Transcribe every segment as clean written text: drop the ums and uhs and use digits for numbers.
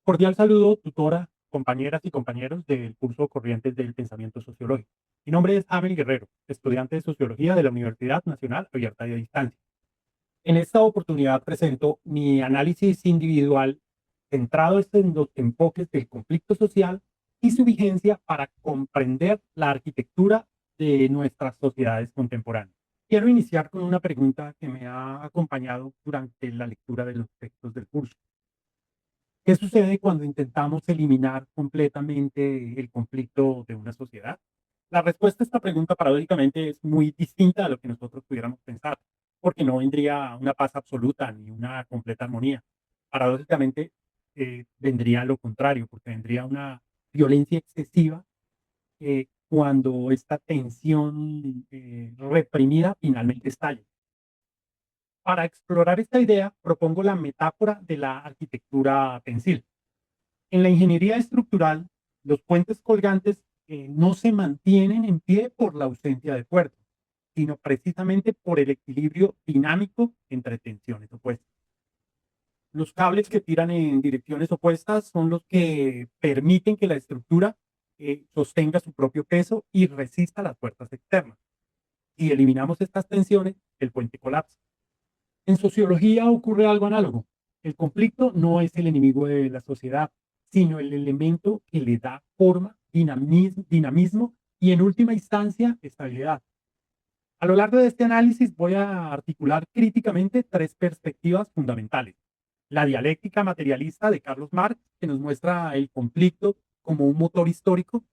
Cordial saludo, tutora, compañeras y compañeros del curso Corrientes del Pensamiento Sociológico. Mi nombre es Abel Guerrero, estudiante de Sociología de la Universidad Nacional Abierta y a Distancia. En esta oportunidad presento mi análisis individual centrado en los enfoques del conflicto social y su vigencia para comprender la arquitectura de nuestras sociedades contemporáneas. Quiero iniciar con una pregunta que me ha acompañado durante la lectura de los textos del curso. ¿Qué sucede cuando intentamos eliminar completamente el conflicto de una sociedad? La respuesta a esta pregunta paradójicamente es muy distinta a lo que nosotros pudiéramos pensar, porque no vendría una paz absoluta ni una completa armonía. Paradójicamente vendría lo contrario, porque vendría una violencia excesiva cuando esta tensión reprimida finalmente estalle. Para explorar esta idea, propongo la metáfora de la arquitectura pensil. En la ingeniería estructural, los puentes colgantes no se mantienen en pie por la ausencia de fuerza, sino precisamente por el equilibrio dinámico entre tensiones opuestas. Los cables que tiran en direcciones opuestas son los que permiten que la estructura sostenga su propio peso y resista las fuerzas externas. Si eliminamos estas tensiones, el puente colapsa. En sociología ocurre algo análogo. El conflicto no es el enemigo de la sociedad, sino el elemento que le da forma, dinamismo y en última instancia estabilidad. A lo largo de este análisis voy a articular críticamente tres perspectivas fundamentales. La dialéctica materialista de Carlos Marx, que nos muestra el conflicto como un motor histórico.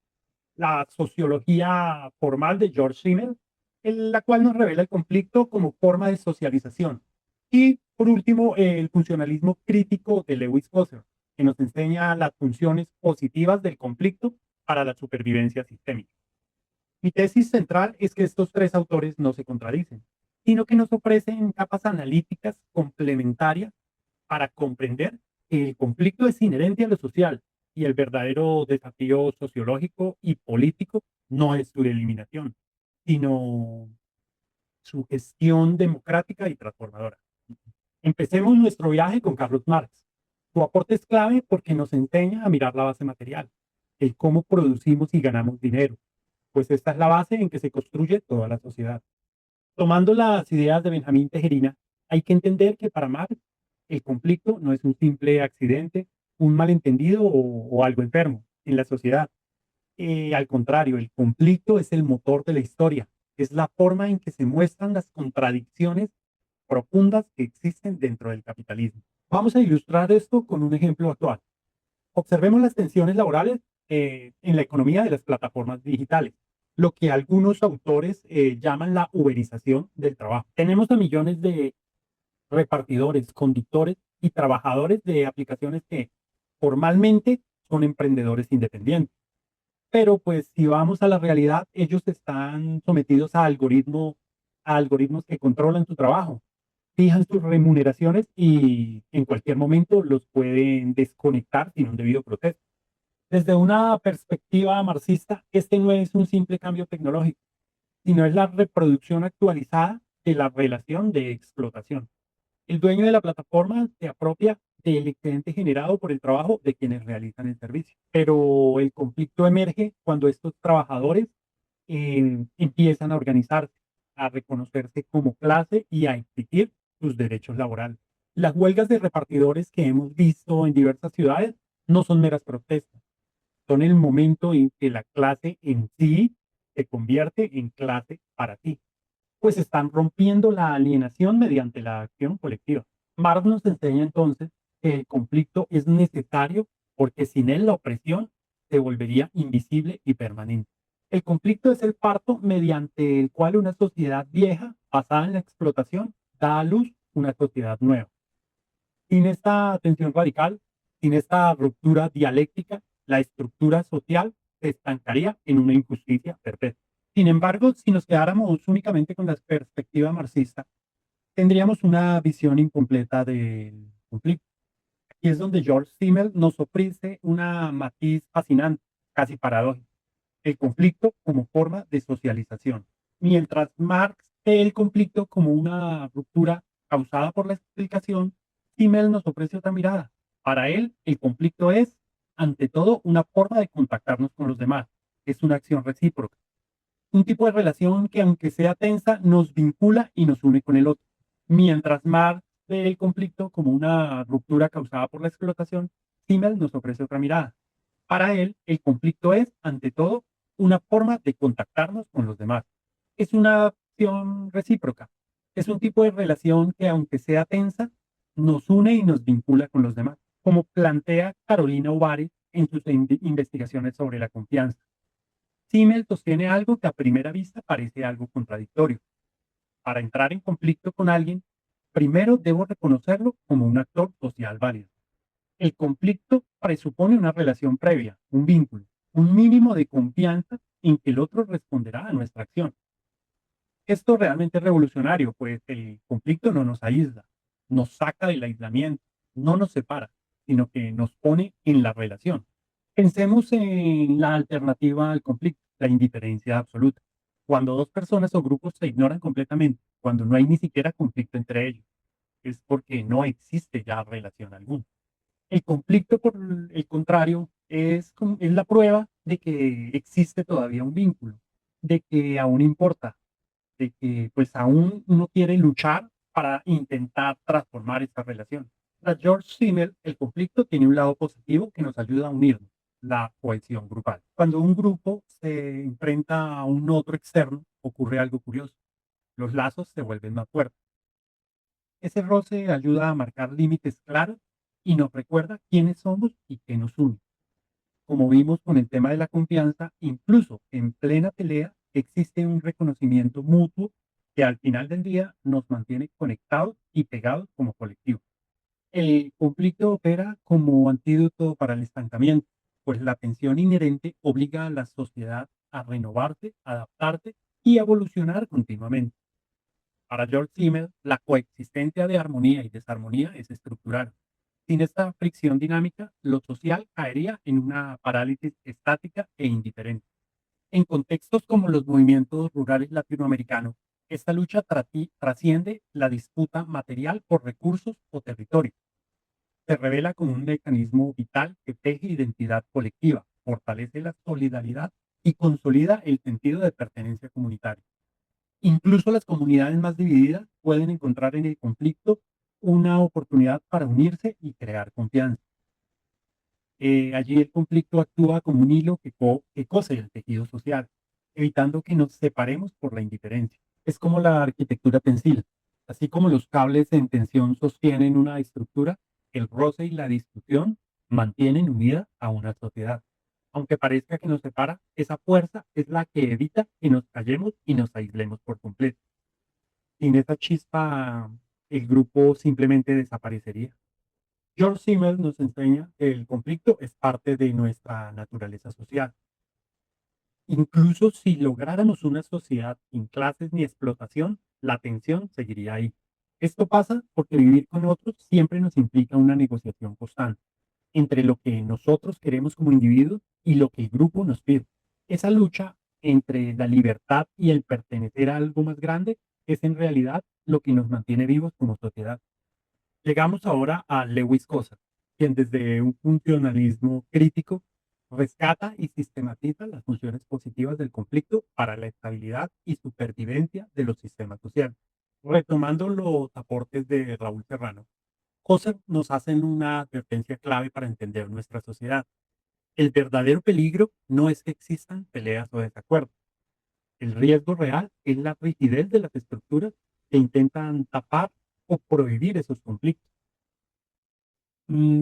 La sociología formal de George Simmel, en la cual nos revela el conflicto como forma de socialización. Y por último, el funcionalismo crítico de Lewis Fosser, que nos enseña las funciones positivas del conflicto para la supervivencia sistémica. Mi tesis central es que estos tres autores no se contradicen, sino que nos ofrecen capas analíticas complementarias para comprender que el conflicto es inherente a lo social y el verdadero desafío sociológico y político no es su eliminación, sino su gestión democrática y transformadora. Empecemos nuestro viaje con Carlos Marx. Su aporte es clave porque nos enseña a mirar la base material, el cómo producimos y ganamos dinero, pues esta es la base en que se construye toda la sociedad. Tomando las ideas de Benjamín Tejerina, hay que entender que para Marx el conflicto no es un simple accidente, un malentendido o algo enfermo en la sociedad. Al contrario, el conflicto es el motor de la historia, es la forma en que se muestran las contradicciones profundas que existen dentro del capitalismo. Vamos a ilustrar esto con un ejemplo actual. Observemos las tensiones laborales en la economía de las plataformas digitales, lo que algunos autores llaman la uberización del trabajo. Tenemos a millones de repartidores, conductores y trabajadores de aplicaciones que formalmente son emprendedores independientes. Pero pues si vamos a la realidad, ellos están sometidos a algoritmos que controlan su trabajo, fijan sus remuneraciones y en cualquier momento los pueden desconectar sin un debido proceso. Desde una perspectiva marxista, este no es un simple cambio tecnológico, sino es la reproducción actualizada de la relación de explotación. El dueño de la plataforma se apropia del excedente generado por el trabajo de quienes realizan el servicio. Pero el conflicto emerge cuando estos trabajadores empiezan a organizarse, a reconocerse como clase y a exigir sus derechos laborales. Las huelgas de repartidores que hemos visto en diversas ciudades no son meras protestas, son el momento en que la clase en sí se convierte en clase para ti, pues están rompiendo la alienación mediante la acción colectiva. Marx nos enseña entonces que el conflicto es necesario porque sin él la opresión se volvería invisible y permanente. El conflicto es el parto mediante el cual una sociedad vieja, basada en la explotación, da a luz una sociedad nueva. Sin esta tensión radical, sin esta ruptura dialéctica, la estructura social se estancaría en una injusticia perpetua. Sin embargo, si nos quedáramos únicamente con la perspectiva marxista, tendríamos una visión incompleta del conflicto. Aquí es donde George Simmel nos ofrece una matiz fascinante, casi paradójica, el conflicto como forma de socialización. Mientras Marx ve el conflicto como una ruptura causada por la explicación, Simmel nos ofrece otra mirada, Para él, el conflicto es, ante todo, una forma de contactarnos con los demás. Es una acción recíproca. Un tipo de relación que, aunque sea tensa, nos vincula y nos une con el otro. Mientras Marx ve el conflicto como una ruptura causada por la explotación, Simmel nos ofrece otra mirada. Para él, el conflicto es, ante todo, una forma de contactarnos con los demás. Es una acción recíproca. Es un tipo de relación que, aunque sea tensa, nos une y nos vincula con los demás, como plantea Carolina Uvare en sus investigaciones sobre la confianza. Simmel sostiene algo que a primera vista parece algo contradictorio. Para entrar en conflicto con alguien, primero debo reconocerlo como un actor social válido. El conflicto presupone una relación previa, un vínculo, un mínimo de confianza en que el otro responderá a nuestra acción. Esto realmente es revolucionario, pues el conflicto no nos aísla, nos saca del aislamiento, no nos separa, sino que nos pone en la relación. Pensemos en la alternativa al conflicto, la indiferencia absoluta. Cuando dos personas o grupos se ignoran completamente, cuando no hay ni siquiera conflicto entre ellos, es porque no existe ya relación alguna. El conflicto, por el contrario, es la prueba de que existe todavía un vínculo, de que aún importa, de que pues aún uno quiere luchar para intentar transformar esta relación. Para George Simmel, el conflicto tiene un lado positivo que nos ayuda a unirnos, la cohesión grupal. Cuando un grupo se enfrenta a un otro externo, ocurre algo curioso. Los lazos se vuelven más fuertes. Ese roce ayuda a marcar límites claros y nos recuerda quiénes somos y qué nos une. Como vimos con el tema de la confianza, incluso en plena pelea existe un reconocimiento mutuo que al final del día nos mantiene conectados y pegados como colectivo. El conflicto opera como antídoto para el estancamiento, pues la tensión inherente obliga a la sociedad a renovarse, adaptarse y evolucionar continuamente. Para George Simmel, la coexistencia de armonía y desarmonía es estructural. Sin esta fricción dinámica, lo social caería en una parálisis estática e indiferente. En contextos como los movimientos rurales latinoamericanos, esta lucha trasciende la disputa material por recursos o territorio. Se revela como un mecanismo vital que teje identidad colectiva, fortalece la solidaridad y consolida el sentido de pertenencia comunitaria. Incluso las comunidades más divididas pueden encontrar en el conflicto una oportunidad para unirse y crear confianza. Allí el conflicto actúa como un hilo que cose el tejido social, evitando que nos separemos por la indiferencia. Es como la arquitectura tensil. Así como los cables en tensión sostienen una estructura, el roce y la discusión mantienen unida a una sociedad. Aunque parezca que nos separa, esa fuerza es la que evita que nos callemos y nos aislemos por completo. Sin esa chispa, el grupo simplemente desaparecería. George Simmel nos enseña que el conflicto es parte de nuestra naturaleza social. Incluso si lográramos una sociedad sin clases ni explotación, la tensión seguiría ahí. Esto pasa porque vivir con otros siempre nos implica una negociación constante entre lo que nosotros queremos como individuos y lo que el grupo nos pide. Esa lucha entre la libertad y el pertenecer a algo más grande es en realidad lo que nos mantiene vivos como sociedad. Llegamos ahora a Lewis Coser, quien desde un funcionalismo crítico rescata y sistematiza las funciones positivas del conflicto para la estabilidad y supervivencia de los sistemas sociales. Retomando los aportes de Raúl Serrano, Coser nos hacen una advertencia clave para entender nuestra sociedad. El verdadero peligro no es que existan peleas o desacuerdos. El riesgo real es la rigidez de las estructuras que intentan tapar o prohibir esos conflictos.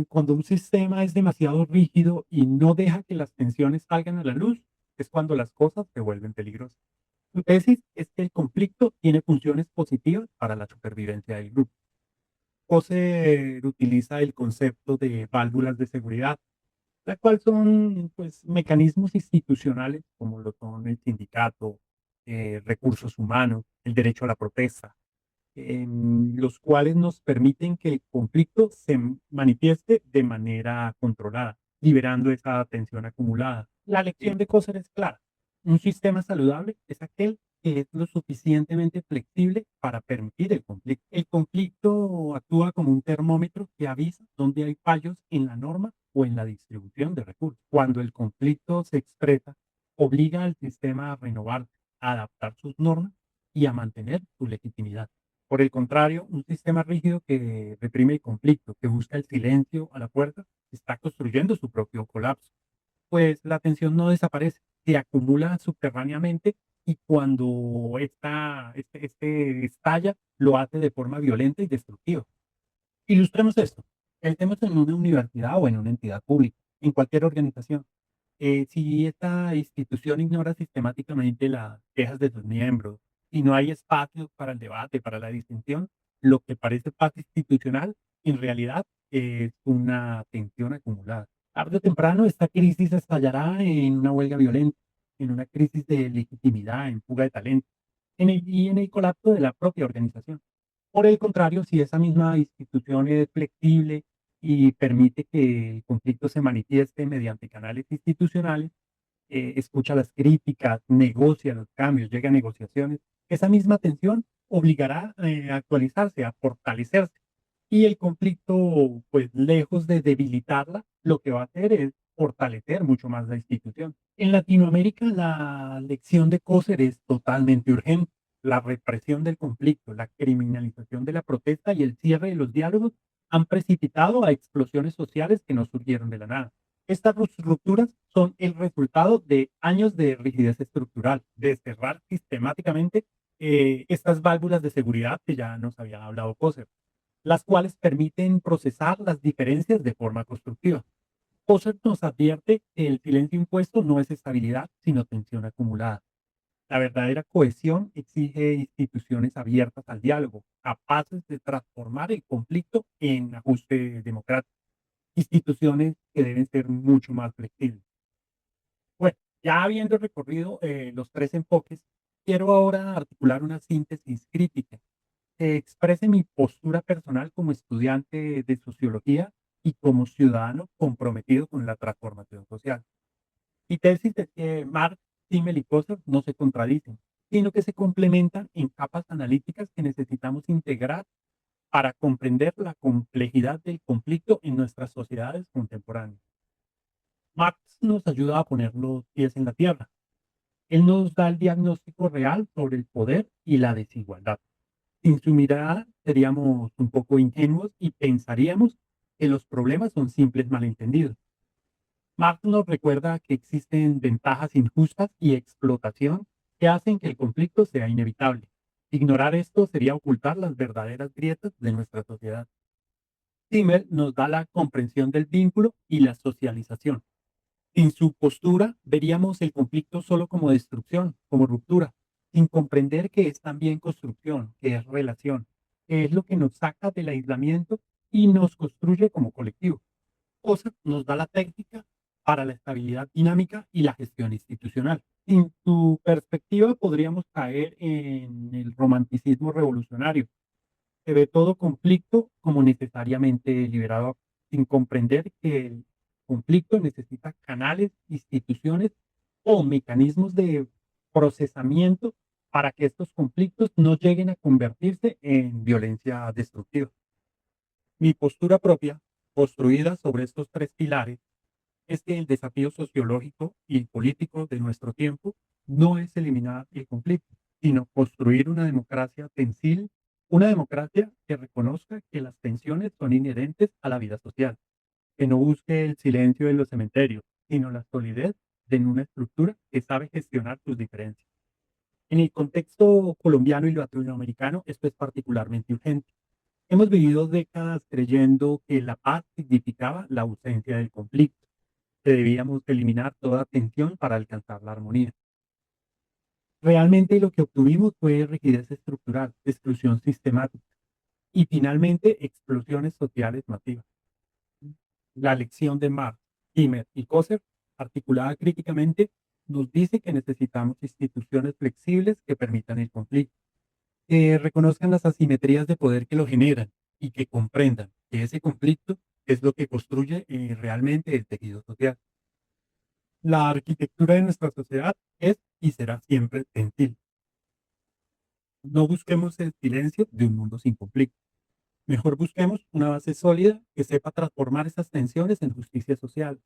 Cuando un sistema es demasiado rígido y no deja que las tensiones salgan a la luz, es cuando las cosas se vuelven peligrosas. Su tesis es que el conflicto tiene funciones positivas para la supervivencia del grupo. Coser utiliza el concepto de válvulas de seguridad, la cual son pues, mecanismos institucionales como lo son el sindicato, recursos humanos, el derecho a la protesta, los cuales nos permiten que el conflicto se manifieste de manera controlada, liberando esa tensión acumulada. La lección de Coser es clara. Un sistema saludable es aquel que es lo suficientemente flexible para permitir el conflicto. El conflicto actúa como un termómetro que avisa dónde hay fallos en la norma o en la distribución de recursos. Cuando el conflicto se expresa, obliga al sistema a renovar, a adaptar sus normas y a mantener su legitimidad. Por el contrario, un sistema rígido que reprime el conflicto, que busca el silencio a la puerta, está construyendo su propio colapso, pues la tensión no desaparece, se acumula subterráneamente y cuando este estalla, lo hace de forma violenta y destructiva. Ilustremos esto. Estemos en una universidad o en una entidad pública, en cualquier organización. Si esta institución ignora sistemáticamente las quejas de sus miembros y no hay espacio para el debate, para la distinción, lo que parece paz institucional en realidad es una tensión acumulada. Tarde o temprano, esta crisis estallará en una huelga violenta, en una crisis de legitimidad, en fuga de talento, y en el colapso de la propia organización. Por el contrario, si esa misma institución es flexible y permite que el conflicto se manifieste mediante canales institucionales, escucha las críticas, negocia los cambios, llega a negociaciones, esa misma tensión obligará a actualizarse, a fortalecerse. Y el conflicto, pues lejos de debilitarla, lo que va a hacer es fortalecer mucho más la institución. En Latinoamérica, la lección de Coser es totalmente urgente. La represión del conflicto, la criminalización de la protesta y el cierre de los diálogos han precipitado a explosiones sociales que no surgieron de la nada. Estas rupturas son el resultado de años de rigidez estructural, de cerrar sistemáticamente estas válvulas de seguridad que ya nos había hablado Coser, las cuales permiten procesar las diferencias de forma constructiva. Coser nos advierte que el silencio impuesto no es estabilidad, sino tensión acumulada. La verdadera cohesión exige instituciones abiertas al diálogo, capaces de transformar el conflicto en ajuste democrático, instituciones que deben ser mucho más flexibles. Bueno, ya habiendo recorrido los tres enfoques, quiero ahora articular una síntesis crítica que exprese mi postura personal como estudiante de sociología y como ciudadano comprometido con la transformación social. Mi tesis es que Marx, Simmel y Coser no se contradicen, sino que se complementan en capas analíticas que necesitamos integrar para comprender la complejidad del conflicto en nuestras sociedades contemporáneas. Marx nos ayuda a poner los pies en la tierra. Él nos da el diagnóstico real sobre el poder y la desigualdad. Sin su mirada seríamos un poco ingenuos y pensaríamos que los problemas son simples malentendidos. Marx nos recuerda que existen ventajas injustas y explotación que hacen que el conflicto sea inevitable. Ignorar esto sería ocultar las verdaderas grietas de nuestra sociedad. Simmel nos da la comprensión del vínculo y la socialización. En su postura veríamos el conflicto solo como destrucción, como ruptura, sin comprender que es también construcción, que es relación, que es lo que nos saca del aislamiento y nos construye como colectivo. Cosa nos da la técnica para la estabilidad dinámica y la gestión institucional. Sin su perspectiva podríamos caer en el romanticismo revolucionario, que ve todo conflicto como necesariamente liberador, sin comprender que el conflicto necesita canales, instituciones o mecanismos de procesamiento para que estos conflictos no lleguen a convertirse en violencia destructiva. Mi postura propia, construida sobre estos tres pilares, es que el desafío sociológico y político de nuestro tiempo no es eliminar el conflicto, sino construir una democracia tensil, una democracia que reconozca que las tensiones son inherentes a la vida social, que no busque el silencio en los cementerios, sino la solidez de una estructura que sabe gestionar sus diferencias. En el contexto colombiano y latinoamericano, esto es particularmente urgente. Hemos vivido décadas creyendo que la paz significaba la ausencia del conflicto, que debíamos eliminar toda tensión para alcanzar la armonía. Realmente lo que obtuvimos fue rigidez estructural, exclusión sistemática y finalmente explosiones sociales masivas. La lección de Marx, Kimmer y Coser, articulada críticamente, nos dice que necesitamos instituciones flexibles que permitan el conflicto, que reconozcan las asimetrías de poder que lo generan y que comprendan que ese conflicto es lo que construye realmente el tejido social. La arquitectura de nuestra sociedad es y será siempre gentil. No busquemos el silencio de un mundo sin conflicto. Mejor busquemos una base sólida que sepa transformar esas tensiones en justicia social.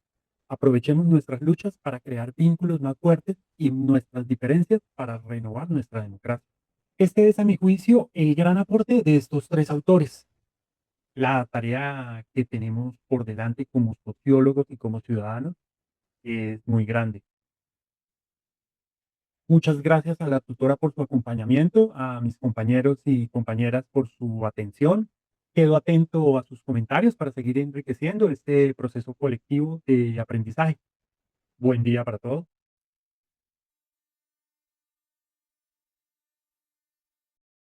Aprovechemos nuestras luchas para crear vínculos más fuertes y nuestras diferencias para renovar nuestra democracia. Este es, a mi juicio, el gran aporte de estos tres autores. La tarea que tenemos por delante como sociólogos y como ciudadanos es muy grande. Muchas gracias a la tutora por su acompañamiento, a mis compañeros y compañeras por su atención. Quedo atento a sus comentarios para seguir enriqueciendo este proceso colectivo de aprendizaje. Buen día para todos.